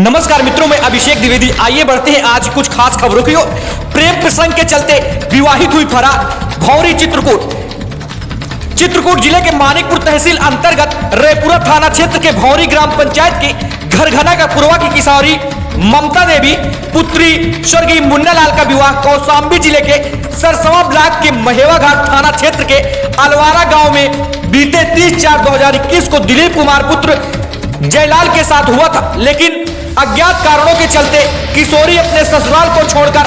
नमस्कार मित्रों, मैं अभिषेक द्विवेदी। आइए बढ़ते हैं आज कुछ खास खबरों की ओर। प्रेम प्रसंग के चलते विवाहित हुई फरार भौरी चित्रकूट जिले के मानिकपुर तहसील अंतर्गत रैपुरा थाना क्षेत्र के भौरी ग्राम पंचायत के घरघना का पुरवा की किशोरी ममता देवी पुत्री स्वर्गीय मुन्ना लाल का विवाह कौशाम्बी जिले के सरसवा ब्लॉक के महेवा घाट थाना क्षेत्र के अलवारा गांव में बीते 30/4/2021 को दिलीप कुमार पुत्र जयलाल के साथ हुआ था। लेकिन अज्ञात कारणों के चलते किशोरी अपने ससुराल को छोड़कर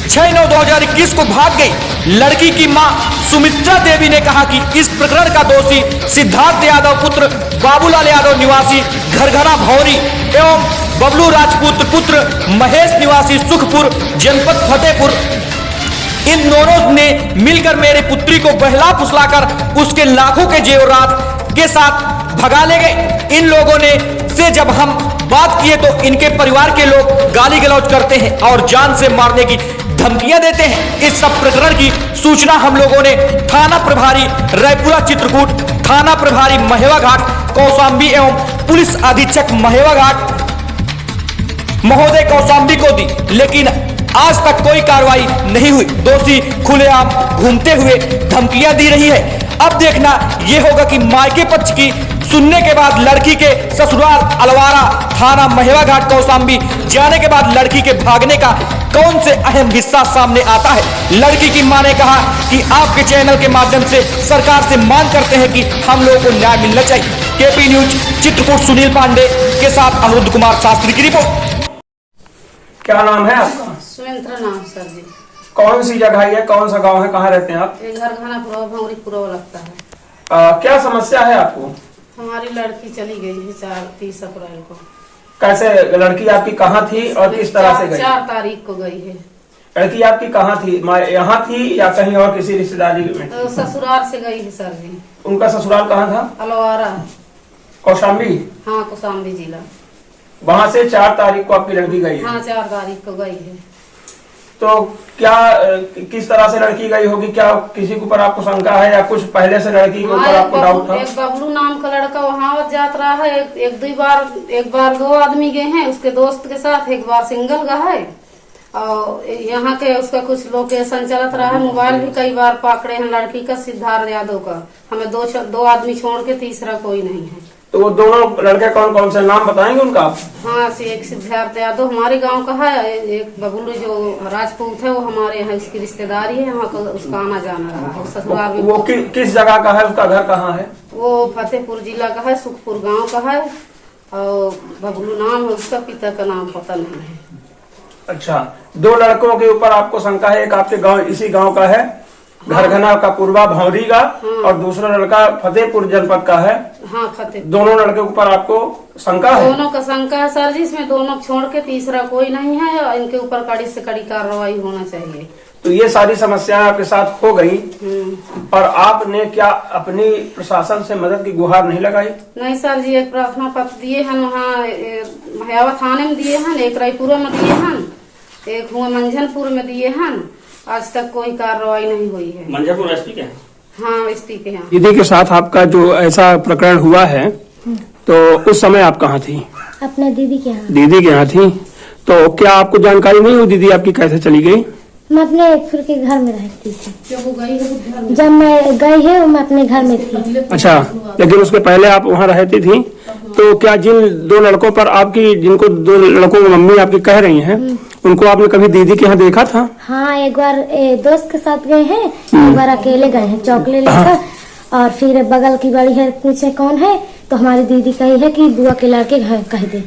6/9/2021 को भाग गई। लड़की की मां सुमित्रा देवी ने कहा कि इस प्रकरण का दोषी सिद्धार्थ यादव पुत्र बाबूलाल यादव निवासी घरघना भौरी एवं बबलू राजपूत पुत्र महेश निवासी सुखपुर जनपद फतेहपुर, इन दोनों ने मिलकर मेरी पुत्री को बहला फुसलाकर उसके लाखों के जेवरात के साथ भगा ले गए। इन लोगों ने से जब हम बात किए तो इनके परिवार के लोग गाली गलौज करते हैं और जान से मारने की धमकियां देते हैं। इस सब प्रकरण की सूचना हम लोगों ने थाना प्रभारी रैपुरा चित्रकूट, थाना प्रभारी महेवा घाट कौशाम्बी एवं पुलिस अधीक्षक महेवा घाट महोदय कौशाम्बी को दी, लेकिन आज तक कोई कार्रवाई नहीं हुई। दोषी खुलेआम घूमते हुए धमकियां दी रही है। अब देखना यह होगा कि मायके पक्ष की सुनने के बाद लड़की के ससुराल अलवारा थाना महेवा घाट कौशाम्बी जाने के बाद लड़की के भागने का कौन से अहम हिस्सा सामने आता है। लड़की की मां ने कहा कि आपके चैनल के माध्यम से सरकार से मांग करते हैं कि हम लोगों को न्याय मिलना चाहिए। केपी न्यूज चित्रकूट सुनील पांडे के साथ अनिरुद्ध कुमार शास्त्री की रिपोर्ट। क्या नाम है आपका? सुमित्रा नाम सर जी। कौन सी जगह है, कौन सा गांव है, कहाँ रहते हैं आप? घरघना भौरी पुरवा लगता है। क्या समस्या है आपको? हमारी लड़की चली गई है 30 अप्रैल को। कैसे लड़की आपकी कहाँ थी और किस तरह से गई? 4 तारीख को गई है। लड़की आपकी कहाँ थी? यहाँ थी या कहीं और किसी रिश्तेदारी में? तो ससुराल से गई है सर जी। उनका ससुराल कहाँ था? अलवारा। कौशाम्बी? हाँ, कौशाम्बी जिला। वहाँ से 4 तारीख को आपकी लड़की गई है? हाँ, 4 तारीख को गई है। तो क्या किस तरह से लड़की गई होगी? क्या किसी के ऊपर आपको शंका है या कुछ पहले से लड़की के ऊपर आपको डाउट था? एक बबलू नाम का लड़का वहाँ जात रहा है। एक बार 2 आदमी गए हैं उसके दोस्त के साथ, एक बार सिंगल गया है। और यहाँ के उसका कुछ लोकेशन चलत रहा है। मोबाइल भी कई बार पकड़े हैं लड़की का, सिद्धार्थ यादव का। हमें 2 आदमी छोड़ के तीसरा कोई नहीं है। तो वो दोनों लड़के कौन कौन से नाम बताएंगे उनका? हाँ, एक सिद्धार्थ यादव हमारे गांव का है, एक बबलू जो राजपूत है वो हमारे यहाँ उसकी रिश्तेदारी है। वहाँ का उसका आना जाना रहा है। ससुराल भी वो किस जगह का है? उसका घर कहाँ है? वो फतेहपुर जिला का है, सुखपुर गांव का है। और बबलू नाम है उसका, पिता का नाम पता नहीं है। अच्छा, 2 लड़कों के ऊपर आपको शंका है। एक आपके गांव इसी गांव का है, घरघना का पुरवा भौरी का। हाँ। और दूसरा लड़का फतेहपुर जनपद का है। हाँ, फतेहपुर। दोनों लड़के के ऊपर आपको शंका है? दोनों का शंका है सर जी। इसमें दोनों छोड़ के तीसरा कोई नहीं है और इनके ऊपर कड़ी से कड़ी कार्रवाई होना चाहिए। तो ये सारी समस्याएं आपके साथ हो गई और आपने क्या अपनी प्रशासन से मदद की गुहार नहीं लगाई? नहीं सर जी, एक प्रार्थना पत्र दिए हैं वहाँ महेवा थाने में दिए हैं, एक रायपुरा में दिए हैं, एक हुआ मंझनपुर में दिए हैं। आज तक कोई कार्रवाई नहीं हुई है। मंझनपुर एसपी के? हाँ, एसपी के यहाँ। दीदी के साथ आपका जो ऐसा प्रकरण हुआ है तो उस समय आप कहाँ थी? अपने दीदी के यहाँ। दीदी के यहाँ थी। तो क्या आपको जानकारी नहीं हुई दीदी आपकी कैसे चली गई? मैं अपने फिर के घर में रहती थी। जब वो गई है जब मैं गई है मैं अपने घर में थी। अच्छा, लेकिन उसके पहले आप वहाँ रहती थी। तो क्या जिन 2 लड़कों पर आपकी, जिनको 2 लड़कों की मम्मी आपकी कह रही हैं, उनको आपने कभी दीदी के यहाँ देखा था? हाँ, एक बार दोस्त के साथ गए हैं, एक बार अकेले गए हैं चॉकलेट लेकर। और फिर बगल की बड़ी है पूछे कौन है, तो हमारी दीदी कही है कि बुआ के लड़के कह दे।